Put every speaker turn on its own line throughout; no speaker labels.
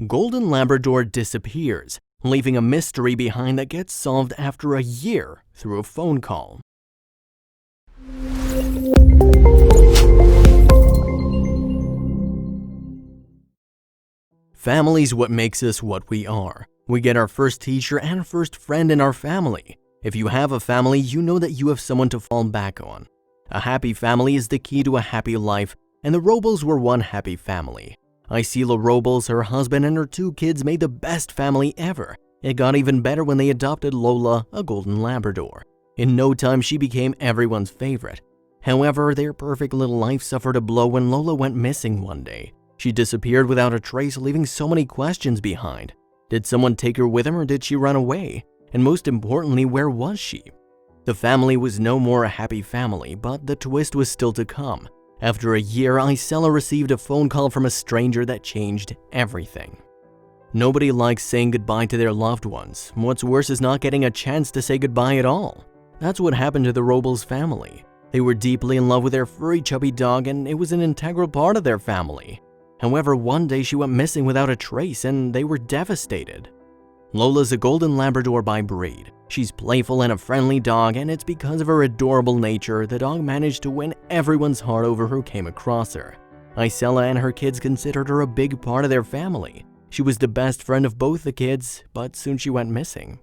Golden Labrador disappears, leaving a mystery behind that gets solved after a year through a phone call. Family's what makes us what we are. We get our first teacher and first friend in our family. If you have a family, you know that you have someone to fall back on. A happy family is the key to a happy life, and the Robles were one happy family. Icela Robles, her husband, and her 2 kids made the best family ever. It got even better when they adopted Lola, a Golden Labrador. In no time, she became everyone's favorite. However, their perfect little life suffered a blow when Lola went missing one day. She disappeared without a trace, leaving so many questions behind. Did someone take her with him, or did she run away? And most importantly, where was she? The family was no more a happy family, but the twist was still to come. After a year, Icela received a phone call from a stranger that changed everything. Nobody likes saying goodbye to their loved ones. What's worse is not getting a chance to say goodbye at all. That's what happened to the Robles family. They were deeply in love with their furry chubby dog, and it was an integral part of their family. However, one day she went missing without a trace, and they were devastated. Lola's a Golden Labrador by breed. She's playful and a friendly dog, and it's because of her adorable nature the dog managed to win everyone's heart over who came across her. Icela and her kids considered her a big part of their family. She was the best friend of both the kids, but soon she went missing.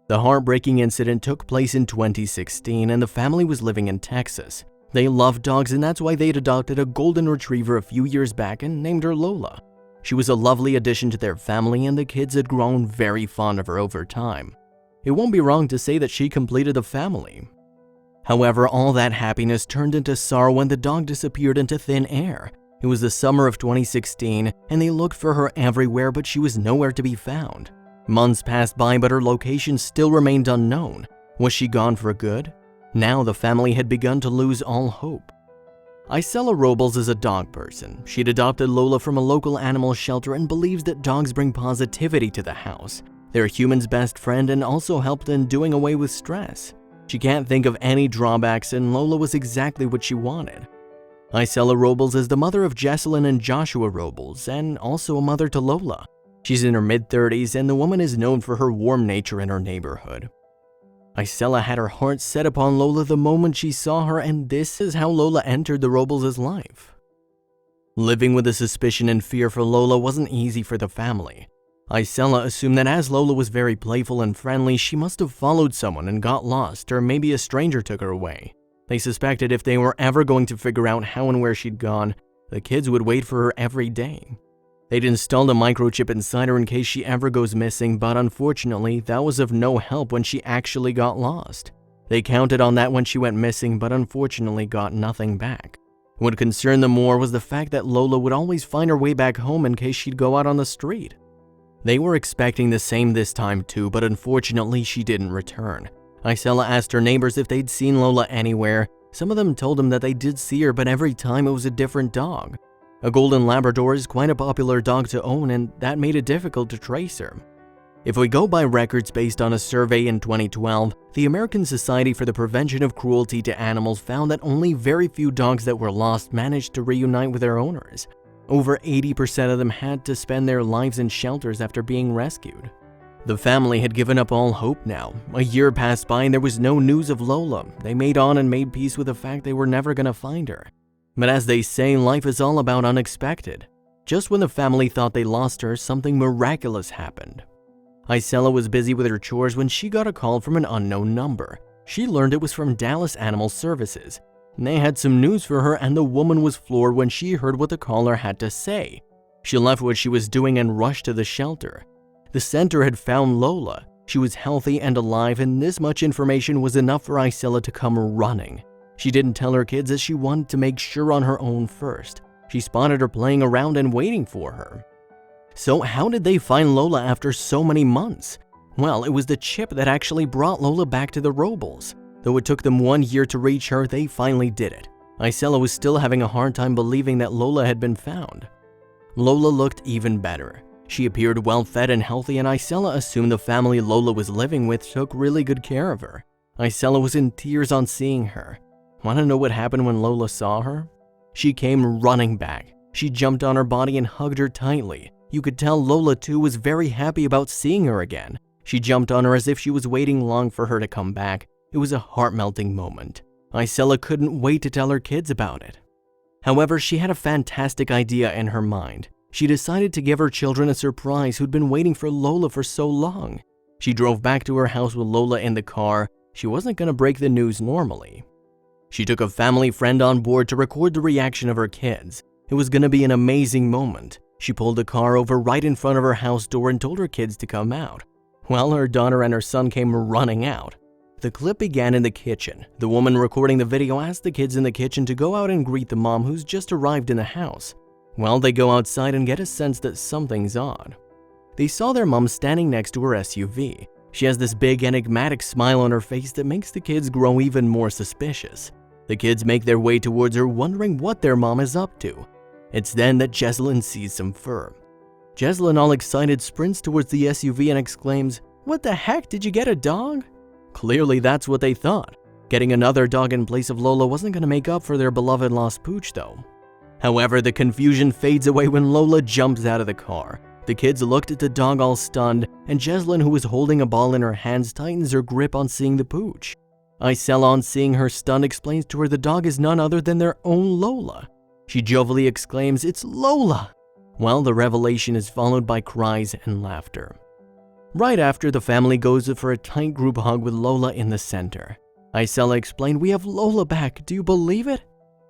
The heartbreaking incident took place in 2016, and the family was living in Texas. They loved dogs, and that's why they'd adopted a golden retriever a few years back and named her Lola. She was a lovely addition to their family, and the kids had grown very fond of her over time. It won't be wrong to say that she completed the family. However, all that happiness turned into sorrow when the dog disappeared into thin air. It was the summer of 2016, and they looked for her everywhere, but she was nowhere to be found. Months passed by, but her location still remained unknown. Was she gone for good? Now the family had begun to lose all hope. Icela Robles is a dog person. She'd adopted Lola from a local animal shelter and believes that dogs bring positivity to the house. They're human's best friend and also helped in doing away with stress. She can't think of any drawbacks, and Lola was exactly what she wanted. Icela Robles is the mother of Jessalyn and Joshua Robles, and also a mother to Lola. She's in her mid-30s, and the woman is known for her warm nature in her neighborhood. Icela had her heart set upon Lola the moment she saw her, and this is how Lola entered the Robles' life. Living with the suspicion and fear for Lola wasn't easy for the family. Icela assumed that as Lola was very playful and friendly, she must have followed someone and got lost, or maybe a stranger took her away. They suspected if they were ever going to figure out how and where she'd gone, the kids would wait for her every day. They'd installed a microchip inside her in case she ever goes missing, but unfortunately, that was of no help when she actually got lost. They counted on that when she went missing, but unfortunately got nothing back. What concerned them more was the fact that Lola would always find her way back home in case she'd go out on the street. They were expecting the same this time too, but unfortunately she didn't return. Icela asked her neighbors if they'd seen Lola anywhere. Some of them told them that they did see her, but every time it was a different dog. A Golden Labrador is quite a popular dog to own, and that made it difficult to trace her. If we go by records based on a survey in 2012, the American Society for the Prevention of Cruelty to Animals found that only very few dogs that were lost managed to reunite with their owners. Over 80% of them had to spend their lives in shelters after being rescued. The family had given up all hope now. A year passed by and there was no news of Lola. They made on and made peace with the fact they were never going to find her. But as they say, life is all about unexpected. Just when the family thought they lost her, something miraculous happened. Icela was busy with her chores when she got a call from an unknown number. She learned it was from Dallas Animal Services. They had some news for her, and the woman was floored when she heard what the caller had to say. She left what she was doing and rushed to the shelter. The center had found Lola. She was healthy and alive, and this much information was enough for Icela to come running. She didn't tell her kids as she wanted to make sure on her own first. She spotted her playing around and waiting for her. So how did they find Lola after so many months? Well, it was the chip that actually brought Lola back to the Robles. Though it took them 1 year to reach her, they finally did it. Icela was still having a hard time believing that Lola had been found. Lola looked even better. She appeared well-fed and healthy, and Icela assumed the family Lola was living with took really good care of her. Icela was in tears on seeing her. Want to know what happened when Lola saw her? She came running back. She jumped on her body and hugged her tightly. You could tell Lola too was very happy about seeing her again. She jumped on her as if she was waiting long for her to come back. It was a heart-melting moment. Icela couldn't wait to tell her kids about it. However, she had a fantastic idea in her mind. She decided to give her children a surprise who'd been waiting for Lola for so long. She drove back to her house with Lola in the car. She wasn't going to break the news normally. She took a family friend on board to record the reaction of her kids. It was going to be an amazing moment. She pulled the car over right in front of her house door and told her kids to come out. Well, her daughter and her son came running out. The clip began in the kitchen. The woman recording the video asked the kids in the kitchen to go out and greet the mom who's just arrived in the house. Well, they go outside and get a sense that something's odd. They saw their mom standing next to her SUV. She has this big enigmatic smile on her face that makes the kids grow even more suspicious. The kids make their way towards her, wondering what their mom is up to. It's then that Jessalyn sees some fur. Jessalyn, all excited, sprints towards the SUV and exclaims, "What the heck, did you get a dog?" Clearly, that's what they thought. Getting another dog in place of Lola wasn't going to make up for their beloved lost pooch, though. However, the confusion fades away when Lola jumps out of the car. The kids looked at the dog all stunned, and Jessalyn, who was holding a ball in her hands, tightens her grip on seeing the pooch. Icela, on seeing her stunned, explains to her the dog is none other than their own Lola. She jovially exclaims, "It's Lola!" Well, the revelation is followed by cries and laughter. Right after, the family goes for a tight group hug with Lola in the center. Icela explained, "We have Lola back, do you believe it?"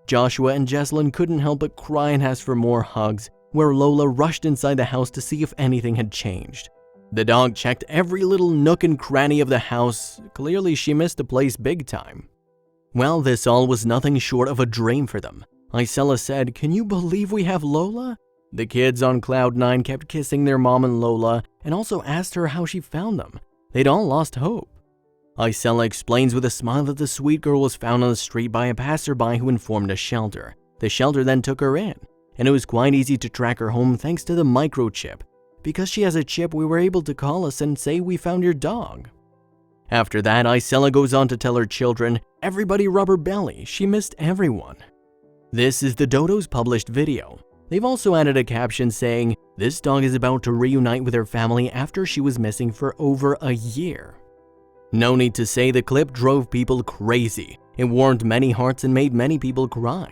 Joshua and Jessalyn couldn't help but cry and ask for more hugs, where Lola rushed inside the house to see if anything had changed. The dog checked every little nook and cranny of the house. Clearly, she missed the place big time. Well, this all was nothing short of a dream for them. Icela said, "Can you believe we have Lola?" The kids on Cloud 9 kept kissing their mom and Lola and also asked her how she found them. They'd all lost hope. Icela explains with a smile that the sweet girl was found on the street by a passerby who informed a shelter. The shelter then took her in, and it was quite easy to track her home thanks to the microchip. Because she has a chip, we were able to call us and say we found your dog. After that, Icela goes on to tell her children, "Everybody rub her belly, she missed everyone." This is the Dodo's published video. They've also added a caption saying, "This dog is about to reunite with her family after she was missing for over a year." No need to say the clip drove people crazy. It warmed many hearts and made many people cry.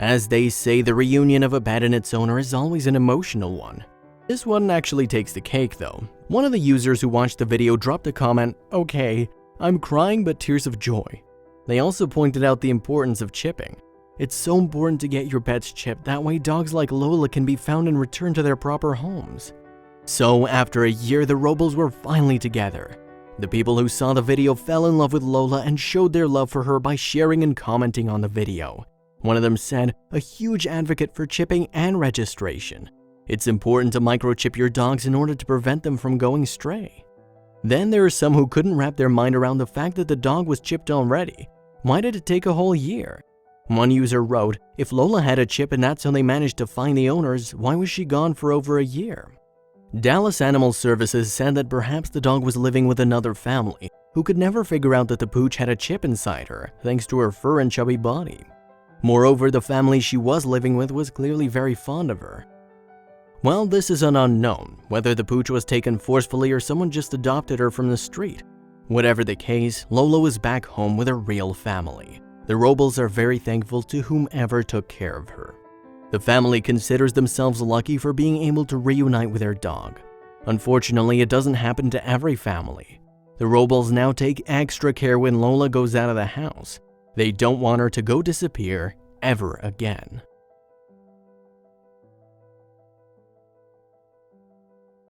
As they say, the reunion of a pet and its owner is always an emotional one. This one actually takes the cake though. One of the users who watched the video dropped a comment, "Okay, I'm crying but tears of joy." They also pointed out the importance of chipping. It's so important to get your pets chipped, that way dogs like Lola can be found and returned to their proper homes. So after a year, the Robles were finally together. The people who saw the video fell in love with Lola and showed their love for her by sharing and commenting on the video. One of them said, "A huge advocate for chipping and registration. It's important to microchip your dogs in order to prevent them from going stray." Then there are some who couldn't wrap their mind around the fact that the dog was chipped already. Why did it take a whole year? One user wrote, "If Lola had a chip and that's how they managed to find the owners, why was she gone for over a year?" Dallas Animal Services said that perhaps the dog was living with another family who could never figure out that the pooch had a chip inside her, thanks to her fur and chubby body. Moreover, the family she was living with was clearly very fond of her. Well, this is an unknown, whether the pooch was taken forcefully or someone just adopted her from the street. Whatever the case, Lola was back home with a real family. The Robles are very thankful to whomever took care of her. The family considers themselves lucky for being able to reunite with their dog. Unfortunately, it doesn't happen to every family. The Robles now take extra care when Lola goes out of the house. They don't want her to go disappear ever again.